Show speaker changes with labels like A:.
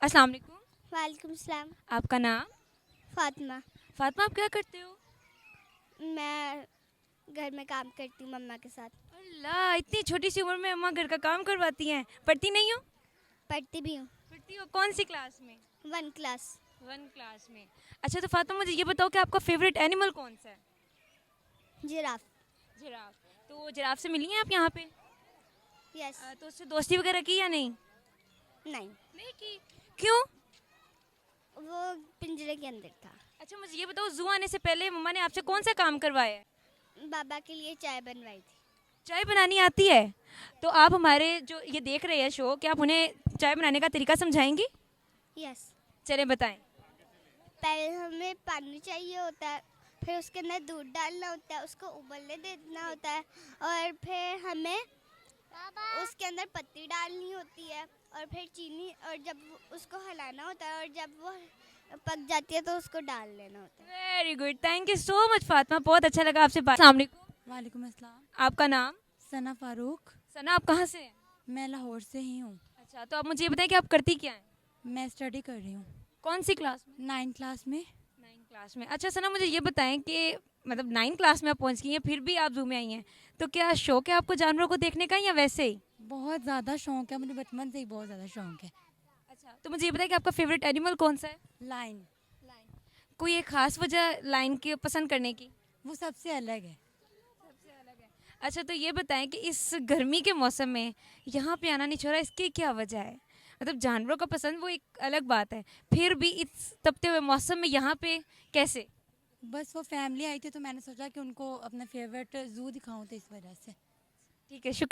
A: अस्सलाम वालेकुम।
B: वालेकुम सलाम।
A: आपका नाम?
B: फातिमा।
A: फातिमा, आप क्या करते हो?
B: मैं घर में काम करती हूँ मम्मा के साथ।
A: अल्लाह, इतनी छोटी सी उम्र में अम्मा घर का काम करवाती हैं। पढ़ती नहीं हो?
B: पढ़ती भी हूँ।
A: पढ़ती हो, कौन सी क्लास में?
B: 1 क्लास।
A: 1 क्लास में। अच्छा, तो फातिमा मुझे ये बताओ कि आपका फेवरेट एनिमल कौन सा है?
B: जिराफ।
A: जिराफ। तो जिराफ से मिली हैं आप यहाँ पे?
B: यस।
A: तो उससे दोस्ती वगैरह की या नहीं?
B: नहीं,
A: नहीं की। क्यों?
B: वो पिंजरे के अंदर था।
A: अच्छा, मुझे ये बताओ, ज़ू आने से पहले मम्मा ने आपसे कौन सा काम करवाया है?
B: बाबा के लिए चाय बनवाई थी।
A: चाय बनानी आती है? तो आप हमारे जो ये देख रहे हैं शो, क्या आप उन्हें चाय बनाने का तरीका समझाएंगी?
B: यस।
A: चले बताएं।
B: पहले हमें पानी चाहिए होता है, फिर उसके अंदर दूध डालना होता है, उसको उबलने देना होता है, और फिर हमें उसके अंदर पत्ती डालनी होती है, और फिर चीनी, और जब उसको हिलाना होता है, और जब वो पक जाती है तो उसको डाल लेना होता है।
A: Very good, thank you so much Fatima, बहुत अच्छा लगा आपसे बात। अस्सलाम वालेकुम।
C: वालेकुम अस्सलाम।
A: आपका नाम?
C: सना फ़ारूक।
A: सना, आप कहाँ से हैं?
C: मैं लाहौर से ही हूँ।
A: अच्छा, तो आप मुझे ये बताएं कि आप करती क्या हैं?
C: मैं स्टडी कर रही हूँ
A: कौन सी क्लास में?
C: 9 क्लास में।
A: 9 क्लास में। अच्छा सना, मुझे ये बताएं कि मतलब 9 क्लास में आप पहुंच गई हैं, फिर भी आप ज़ू में आई हैं, तो क्या शौक है आपको जानवरों को देखने का या वैसे ही?
C: बहुत ज़्यादा शौक है मुझे, बचपन से ही बहुत ज़्यादा शौक है।
A: अच्छा, तो मुझे ये बताएं कि आपका फेवरेट एनिमल कौन सा है?
C: लाइन।
A: लाइन। कोई एक खास वजह लाइन की पसंद करने की?
C: वो सबसे अलग है।
A: अच्छा, तो ये बताएं कि इस गर्मी के मौसम में यहाँ पे आना नहीं छोड़ा, इसकी क्या वजह है? मतलब जानवरों का पसंद वो एक अलग बात है, फिर भी इस तपते हुए मौसम में यहाँ पे कैसे?
C: बस वो फैमिली आई थी तो मैंने सोचा कि उनको अपना फेवरेट ज़ू दिखाऊं, तो इस वजह से।
A: ठीक है, शुक्रिया।